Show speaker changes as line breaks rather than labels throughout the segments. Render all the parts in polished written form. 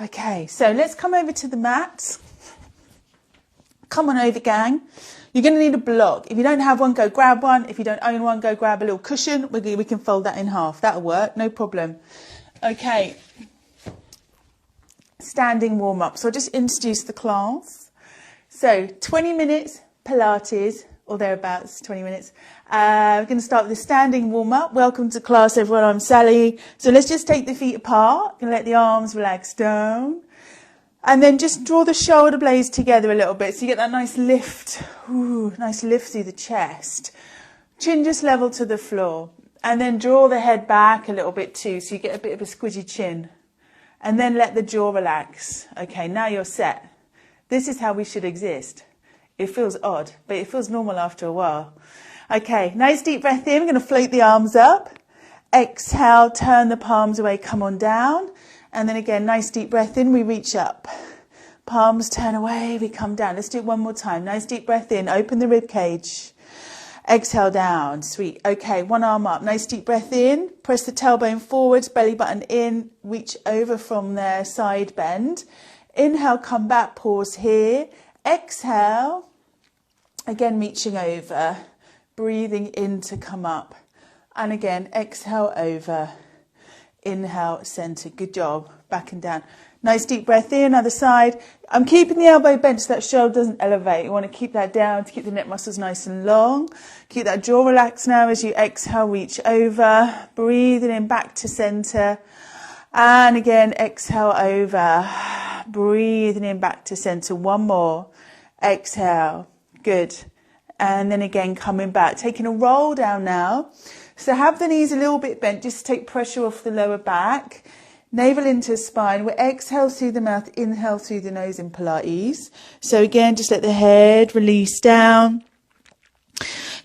Okay, so let's come over to the mat. Come on over, gang. You're going to need a block. If you don't have one, go grab one. If you don't own one, go grab a little cushion. We can fold that in half. That'll work, no problem. Okay. Standing warm-up. So I'll just introduce the class. So 20 minutes Pilates, or thereabouts, 20 minutes. We're going to start with a standing warm-up. Welcome to class, everyone. I'm Sally. So let's just take the feet apart and let the arms relax down. And then just draw the shoulder blades together a little bit so you get that nice lift. Ooh, nice lift through the chest. Chin just level to the floor. And then draw the head back a little bit too so you get a bit of a squidgy chin. And then let the jaw relax. Okay, now you're set. This is how we should exist. It feels odd, but it feels normal after a while. Okay, nice deep breath in. We're going to float the arms up. Exhale, turn the palms away, come on down. And then again, nice deep breath in, we reach up. Palms turn away, we come down. Let's do it one more time. Nice deep breath in, open the rib cage. Exhale down, sweet. Okay, one arm up. Nice deep breath in, press the tailbone forwards, belly button in, reach over from there, side bend. Inhale, come back, pause here. Exhale, again reaching over, breathing in to come up. And again, exhale over. Inhale, center. Good job. Back and down. Nice deep breath in, other side. I'm keeping the elbow bent so that shoulder doesn't elevate. You want to keep that down to keep the neck muscles nice and long. Keep that jaw relaxed now as you exhale, reach over. Breathing in back to center. And again, exhale over. Breathing in back to center. One more. Exhale. Good. And then again, coming back. Taking a roll down now. So have the knees a little bit bent, just take pressure off the lower back. Navel into spine. We exhale through the mouth, inhale through the nose in Pilates. So again, just let the head release down.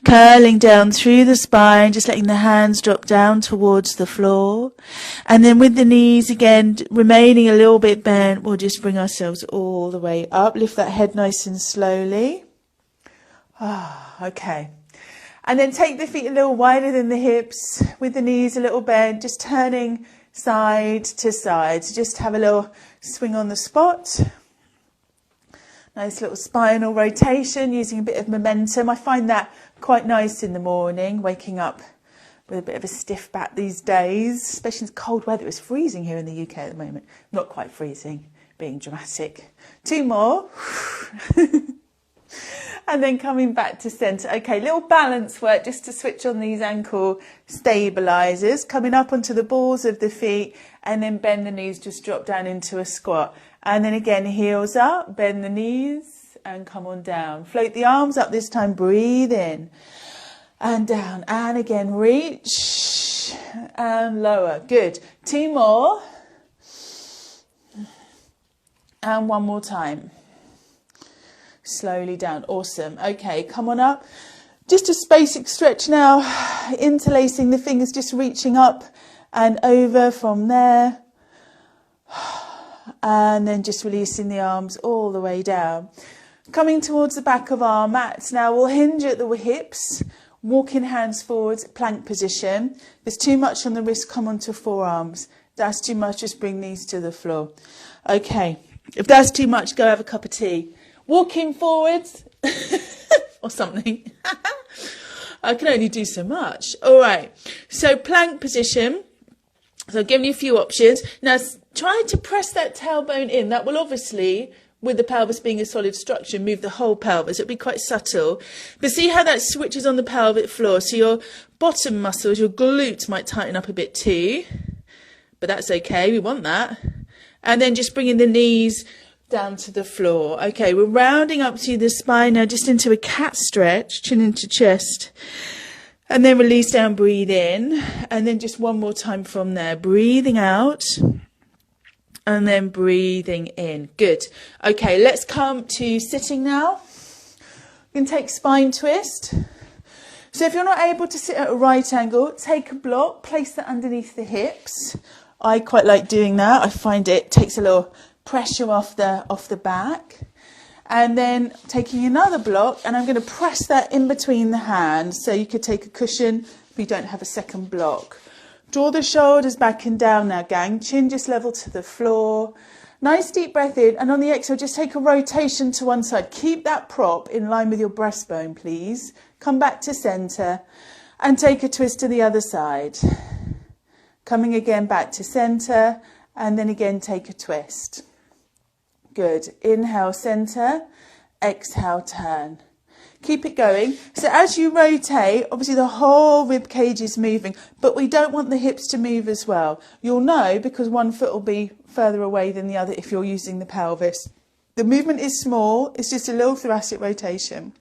Curling down through the spine, just letting the hands drop down towards the floor. And then with the knees again, remaining a little bit bent, we'll just bring ourselves all the way up. Lift that head nice and slowly. Okay. And then take the feet a little wider than the hips, with the knees a little bent, just turning side to side. So just have a little swing on the spot. Nice little spinal rotation, using a bit of momentum. I find that quite nice in the morning, waking up with a bit of a stiff back these days, especially in cold weather. It's freezing here in the UK at the moment. Not quite freezing, being dramatic. Two more. And then coming back to centre. Okay, little balance work just to switch on these ankle stabilisers. Coming up onto the balls of the feet and then bend the knees, just drop down into a squat. And then again, heels up, bend the knees and come on down. Float the arms up this time, breathe in and down. And again, reach and lower. Good. Two more. And one more time. Slowly down. Awesome. Okay, come on up. Just a basic stretch now. Interlacing the fingers, just reaching up and over from there. And then just releasing the arms all the way down. Coming towards the back of our mats. Now we'll hinge at the hips. Walking hands forwards, plank position. If there's too much on the wrist, come onto forearms. If that's too much, just bring these to the floor. Okay. If that's too much, go have a cup of tea. Walking forwards or something. I can only do so much. All right. So plank position. So I've given you a few options. Now try to press that tailbone in. That will obviously, with the pelvis being a solid structure, move the whole pelvis. It'll be quite subtle. But see how that switches on the pelvic floor. So your bottom muscles, your glutes might tighten up a bit too. But that's okay. We want that. And then just bringing the knees down to the floor. Okay, we're rounding up to the spine now, just into a cat stretch, chin into chest. And then release down, breathe in. And then just one more time from there. Breathing out. And then breathing in. Good. Okay, let's come to sitting now. You can take spine twist. So if you're not able to sit at a right angle, take a block, place that underneath the hips. I quite like doing that. I find it takes a little pressure off the back. And then taking another block, and I'm going to press that in between the hands. So you could take a cushion if you don't have a second block. Draw the shoulders back and down now, gang. Chin just level to the floor. Nice deep breath in, and on the exhale, just take a rotation to one side. Keep that prop in line with your breastbone, please. Come back to centre and take a twist to the other side. Coming again back to centre, and then again take a twist. Good. Inhale, centre. Exhale, turn. Keep it going. So as you rotate, obviously the whole rib cage is moving, but we don't want the hips to move as well. You'll know because one foot will be further away than the other if you're using the pelvis. The movement is small. It's just a little thoracic rotation.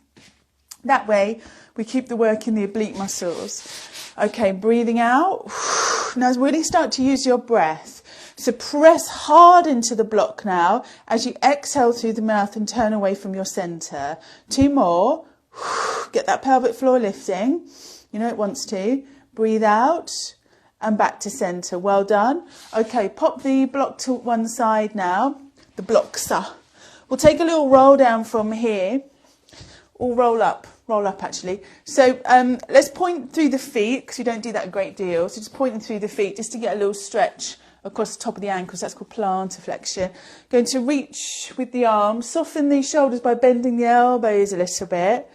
That way we keep the work in the oblique muscles. Okay, breathing out. Now really start to use your breath. So press hard into the block now as you exhale through the mouth and turn away from your centre. 2 more. Get that pelvic floor lifting. You know it wants to. Breathe out and back to centre. Well done. Okay, pop the block to one side now. The blocks are. We'll take a little roll down from here. Or roll up actually. So let's point through the feet because we don't do that a great deal. So just pointing through the feet just to get a little stretch across the top of the ankles. That's called plantar flexion. Going to reach with the arms, soften the shoulders by bending the elbows a little bit.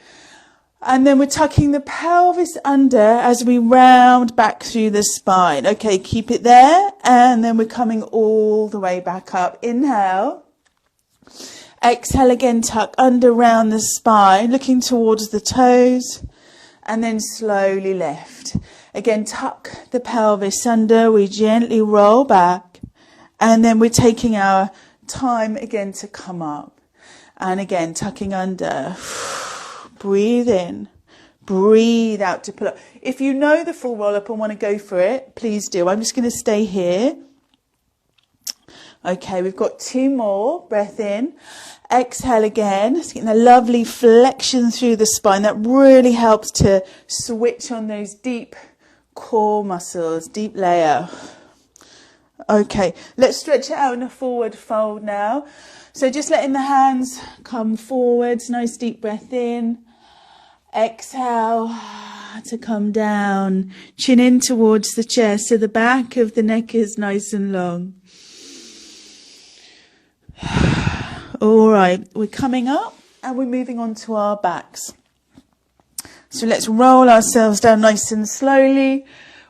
And then we're tucking the pelvis under as we round back through the spine. Okay, keep it there. And then we're coming all the way back up. Inhale. Exhale again, tuck under round the spine, looking towards the toes. And then slowly lift. Again, tuck the pelvis under. We gently roll back. And then we're taking our time again to come up. And again, tucking under. Breathe in. Breathe out to pull up. If you know the full roll up and want to go for it, please do. I'm just going to stay here. Okay, we've got 2 more. Breath in. Exhale again. Just getting a lovely flexion through the spine. That really helps to switch on those deep core muscles, deep layer. Okay, let's stretch it out in a forward fold now. So just letting the hands come forwards. Nice deep breath in. Exhale to come down. Chin in towards the chest so the back of the neck is nice and long. All right, we're coming up and we're moving on to our backs. So let's roll ourselves down nice and slowly.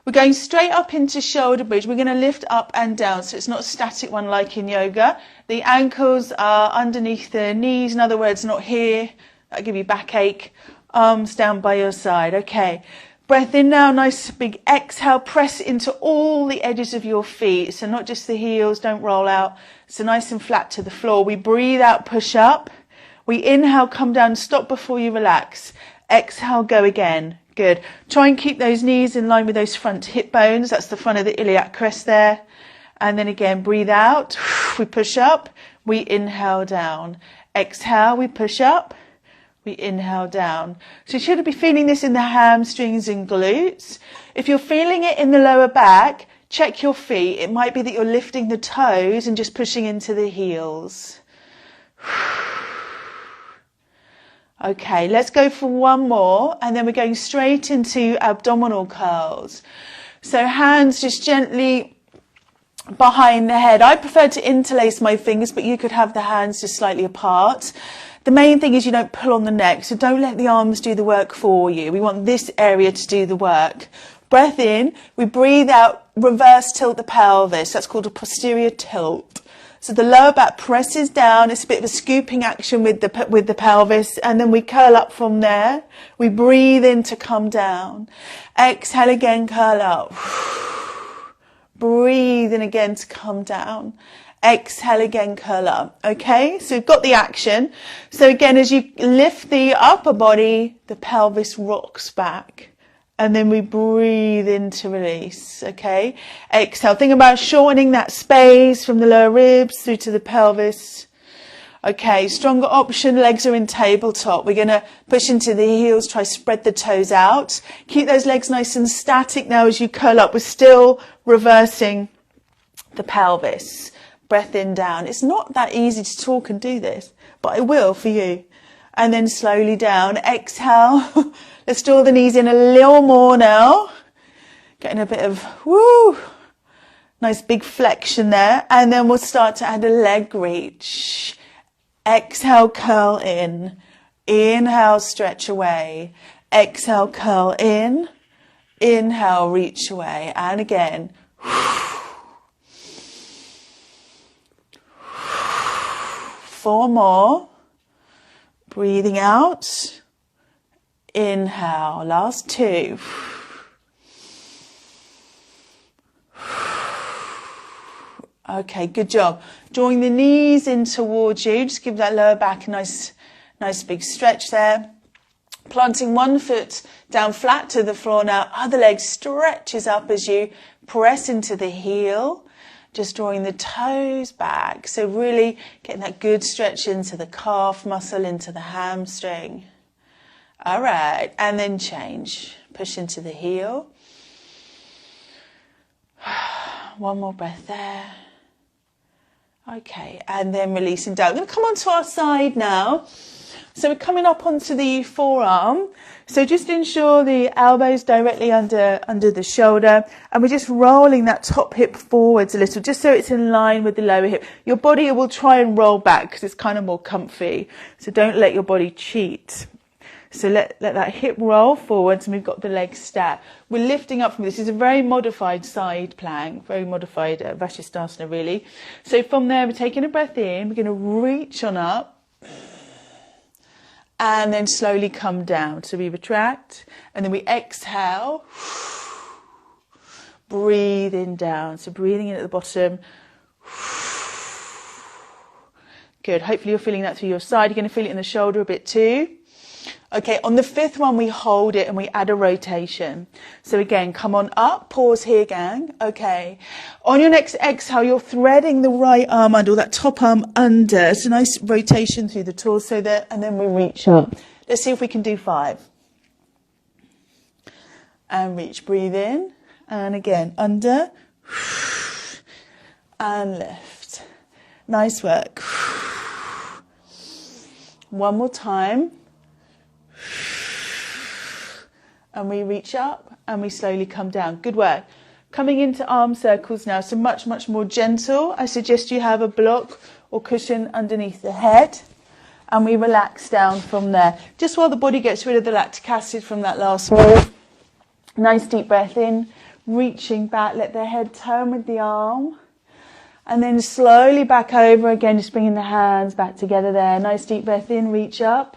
We're going straight up into shoulder bridge. We're going to lift up and down, so it's not a static one like in yoga. The ankles are underneath the knees, in other words, not here. That'll give you backache. Arms down by your side. Okay. Breath in now, nice big exhale. Press into all the edges of your feet. So not just the heels, don't roll out. So nice and flat to the floor. We breathe out, push up. We inhale, come down, stop before you relax. Exhale, go again. Good. Try and keep those knees in line with those front hip bones. That's the front of the iliac crest there. And then again, breathe out. We push up. We inhale down. Exhale, we push up. We inhale down. So you should be feeling this in the hamstrings and glutes. If you're feeling it in the lower back, check your feet. It might be that you're lifting the toes and just pushing into the heels. Okay, let's go for one more, and then we're going straight into abdominal curls. So hands just gently behind the head. I prefer to interlace my fingers, but you could have the hands just slightly apart. The main thing is you don't pull on the neck, so don't let the arms do the work for you. We want this area to do the work. Breath in, we breathe out, reverse tilt the pelvis. That's called a posterior tilt. So the lower back presses down. It's a bit of a scooping action with the pelvis, and then we curl up from there. We breathe in to come down. Exhale again, curl up. Breathe in again to come down. Exhale again, curl up. Okay, so we've got the action. So again, as you lift the upper body, the pelvis rocks back. And then we breathe in to release, okay? Exhale. Think about shortening that space from the lower ribs through to the pelvis. Okay, stronger option, legs are in tabletop. We're going to push into the heels, try spread the toes out. Keep those legs nice and static now as you curl up. We're still reversing the pelvis. Breath in, down. It's not that easy to talk and do this, but I will for you. And then slowly down. Exhale. Let's draw the knees in a little more now. Getting a bit of woo. Nice big flexion there. And then we'll start to add a leg reach. Exhale, curl in. Inhale, stretch away. Exhale, curl in. Inhale, reach away. And again. 4 more. Breathing out. Inhale. Last 2. Okay, good job. Drawing the knees in towards you. Just give that lower back a nice big stretch there. Planting one foot down flat to the floor now. Other leg stretches up as you press into the heel. Just drawing the toes back. So really getting that good stretch into the calf muscle, into the hamstring. All right, and then change. Push into the heel. One more breath there. Okay, and then releasing down. We're going to come onto our side now. So we're coming up onto the forearm. So just ensure the elbows directly under the shoulder. And we're just rolling that top hip forwards a little, just so it's in line with the lower hip. Your body will try and roll back because it's kind of more comfy. So don't let your body cheat. So let that hip roll forwards, and we've got the legs stacked. We're lifting up from this. This is a very modified side plank, very modified Vashisthasana really. So from there, we're taking a breath in. We're going to reach on up and then slowly come down. So we retract and then we exhale. Breathe in down. So breathing in at the bottom. Good. Hopefully you're feeling that through your side. You're going to feel it in the shoulder a bit too. Okay, on the 5th one, we hold it and we add a rotation. So again, come on up, pause here, gang. Okay, on your next exhale, you're threading the right arm under, or that top arm under. It's a nice rotation through the torso there, and then we reach up. Let's see if we can do 5. And reach, breathe in, and again, under, and lift. Nice work. One more time. And we reach up and we slowly come down. Good work. Coming into arm circles now, so much more gentle. I suggest you have a block or cushion underneath the head, and we relax down from there. Just while the body gets rid of the lactic acid from that last move. Nice deep breath in, reaching back, let the head turn with the arm, and then slowly back over again, just bringing the hands back together there. Nice deep breath in, reach up,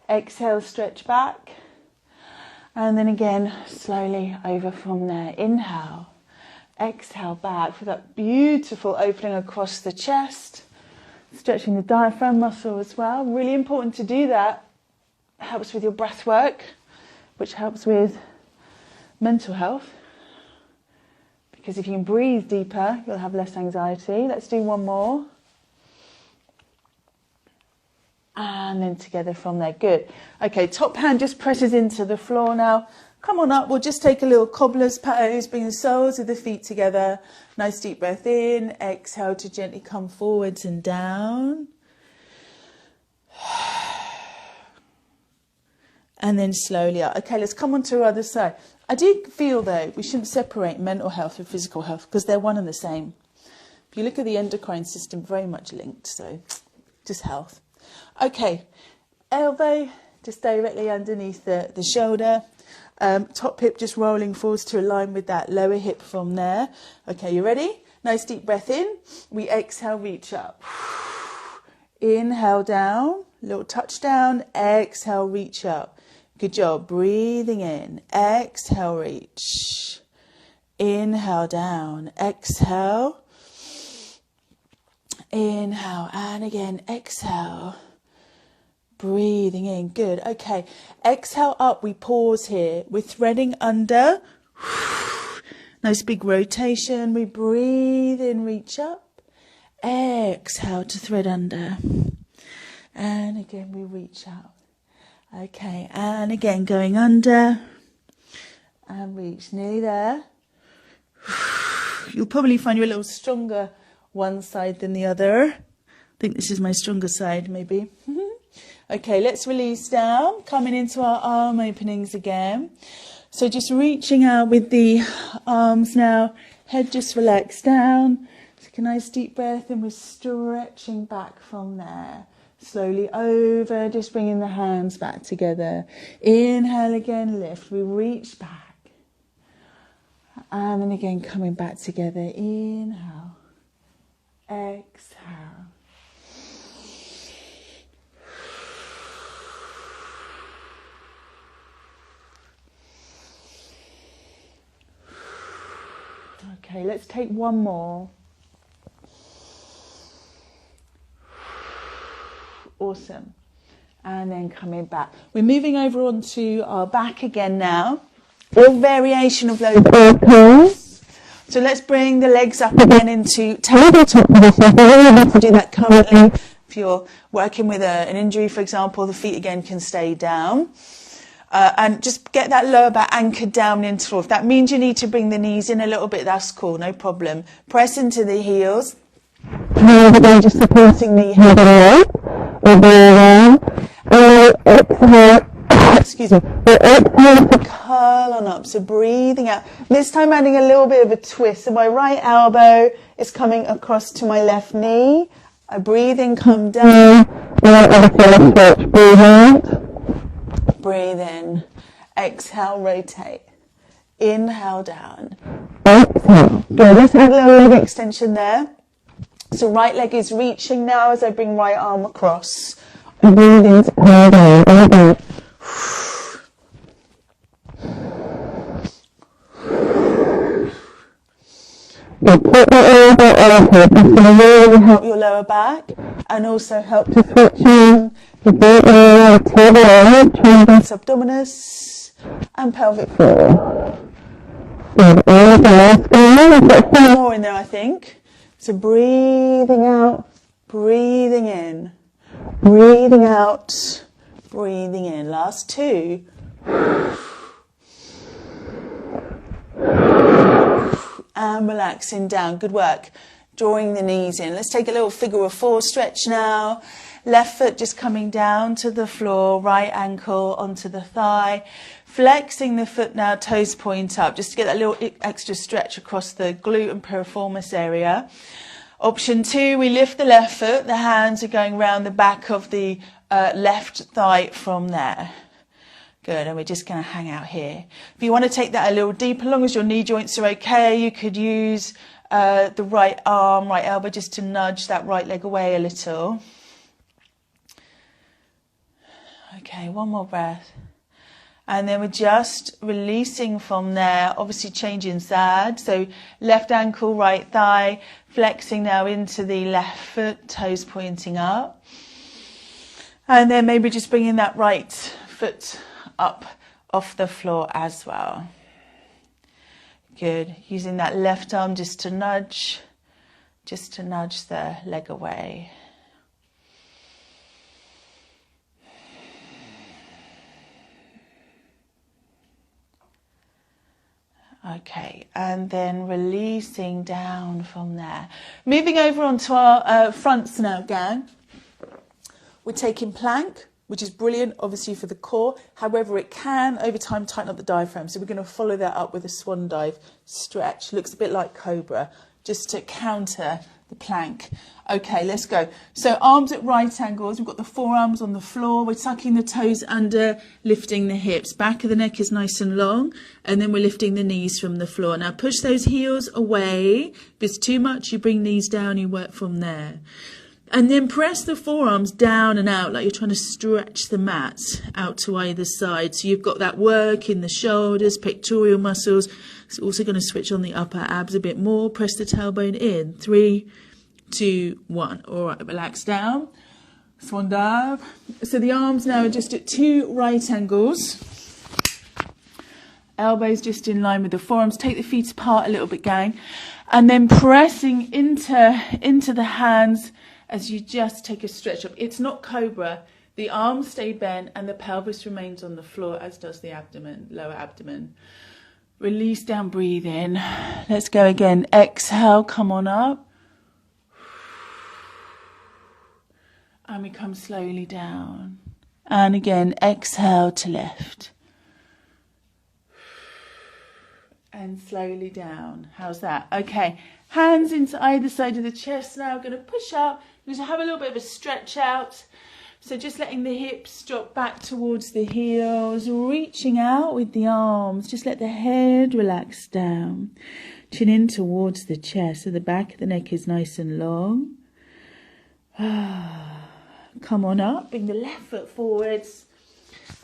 exhale, stretch back. And then again, slowly over from there. Inhale, exhale back for that beautiful opening across the chest. Stretching the diaphragm muscle as well. Really important to do that. Helps with your breath work, which helps with mental health. Because if you can breathe deeper, you'll have less anxiety. Let's do one more. And then together from there. Good. Okay, top hand just presses into the floor now. Come on up. We'll just take a little Cobblers pose. Bring the soles of the feet together. Nice deep breath in. Exhale to gently come forwards and down. And then slowly up. Okay, let's come on to the other side. I do feel, though, we shouldn't separate mental health and physical health because they're one and the same. If you look at the endocrine system, very much linked. So just health. Okay, elbow just directly underneath the shoulder. Top hip just rolling forwards to align with that lower hip from there. Okay, you ready? Nice deep breath in. We exhale, reach up. Inhale down, little touch down. Exhale, reach up. Good job. Breathing in. Exhale, reach. Inhale down. Exhale. Inhale, and again, exhale. Breathing in. Good. Okay. Exhale up. We pause here. We're threading under. Nice big rotation. We breathe in, reach up. Exhale to thread under. And again, we reach out. Okay. And again, going under. And reach. Nearly there. You'll probably find you're a little stronger one side than the other. I think this is my stronger side, maybe. Okay, let's release down, coming into our arm openings again. So just reaching out with the arms now, Head just relax down. Take a nice deep breath and we're stretching back from there. Slowly over, just bringing the hands back together. Inhale again, lift. We reach back. And then again, coming back together. Inhale. Exhale. Okay, let's take one more. Awesome. And then coming back. We're moving over onto our back again now. A variation of those pose. So let's bring the legs up again into tabletop position. You don't have to do that currently. If you're working with an injury, for example, the feet again can stay down. And just get that lower back anchored down into the floor. If that means you need to bring the knees in a little bit, that's cool, no problem. Press into the heels. And again, just supporting the head and exhale. Excuse me. Exhale to curl on up. So breathing out. This time adding a little bit of a twist. So my right elbow is coming across to my left knee. I breathe in, come down. Stretch. Breathe out. Breathe in. Exhale, rotate. Inhale down. Exhale. Good. Let's add a little leg extension there. So right leg is reaching now as I bring right arm across. And breathe in to curl down. Good. Put the elbow on here. That's going to really help your lower back and also help to switch on the transverse abdominis and pelvic floor. Good. Let's go. We've got 4 more in there, I think. So breathing out, breathing in, breathing out, breathing in. Last 2. And relaxing down. Good work. Drawing the knees in. Let's take a little figure of 4 stretch now. Left foot just coming down to the floor. Right ankle onto the thigh. Flexing the foot now, toes point up. Just to get that little extra stretch across the glute and piriformis area. Option 2, we lift the left foot. The hands are going round the back of the left thigh from there. Good, and we're just going to hang out here. If you want to take that a little deeper, as long as your knee joints are okay, you could use the right arm, right elbow, just to nudge that right leg away a little. Okay, one more breath. And then we're just releasing from there, obviously changing side. So left ankle, right thigh, flexing now into the left foot, toes pointing up. And then maybe just bringing that right foot up off the floor as well. Good. Using that left arm just to nudge the leg away. Okay, and then releasing down from there. Moving over onto our fronts now, gang. We're taking plank, which is brilliant, obviously, for the core. However, it can, over time, tighten up the diaphragm. So we're going to follow that up with a swan dive stretch. Looks a bit like cobra, just to counter the plank. Okay, let's go. So arms at right angles. We've got the forearms on the floor. We're tucking the toes under, lifting the hips. Back of the neck is nice and long. And then we're lifting the knees from the floor. Now push those heels away. If it's too much, you bring knees down, you work from there. And then press the forearms down and out like you're trying to stretch the mat out to either side. So you've got that work in the shoulders, pectoral muscles. It's also going to switch on the upper abs a bit more. Press the tailbone in. 3, 2, 1. All right, relax down. Swan dive. So the arms now are just at 2 right angles. Elbows just in line with the forearms. Take the feet apart a little bit, gang. And then pressing into the hands as you just take a stretch up. It's not cobra. The arms stay bent and the pelvis remains on the floor, as does the abdomen, lower abdomen. Release down, breathe in. Let's go again. Exhale, come on up. And we come slowly down. And again, exhale to lift. and slowly down. How's that? Okay, hands into either side of the chest now. I'm going to push up. I'm going to have a little bit of a stretch out. So just letting the hips drop back towards the heels, reaching out with the arms. Just let the head relax down. Chin in towards the chest, so the back of the neck is nice and long. Come on up, bring the left foot forwards.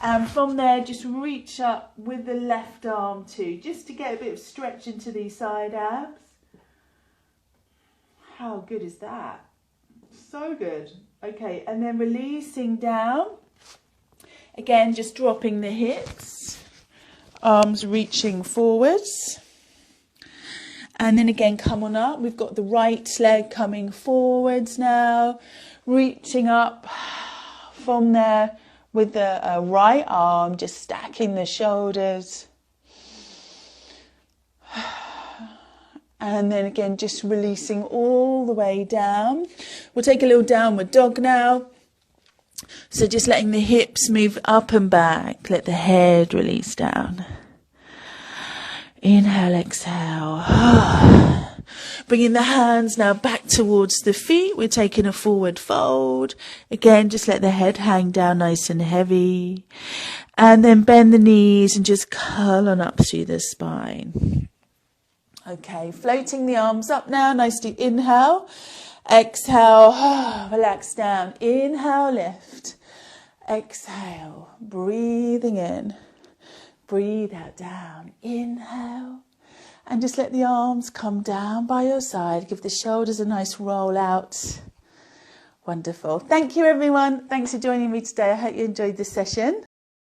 And from there, just reach up with the left arm too, just to get a bit of stretch into these side abs. How good is that? So good. Okay, and then releasing down. Again, just dropping the hips. Arms reaching forwards. And then again, come on up. We've got the right leg coming forwards now. Reaching up from there. With the right arm, just stacking the shoulders. And then again, just releasing all the way down. We'll take a little downward dog now. So just letting the hips move up and back. Let the head release down. Inhale, exhale. Bringing the hands now back towards the feet. We're taking a forward fold. Again, just let the head hang down nice and heavy. And then bend the knees and just curl on up through the spine. Okay, floating the arms up now. Nicely inhale. Exhale. Relax down. Inhale, lift. Exhale. Breathing in. Breathe out, down. Inhale. And just let the arms come down by your side. Give the shoulders a nice roll out. Wonderful. Thank you, everyone. Thanks for joining me today. I hope you enjoyed this session.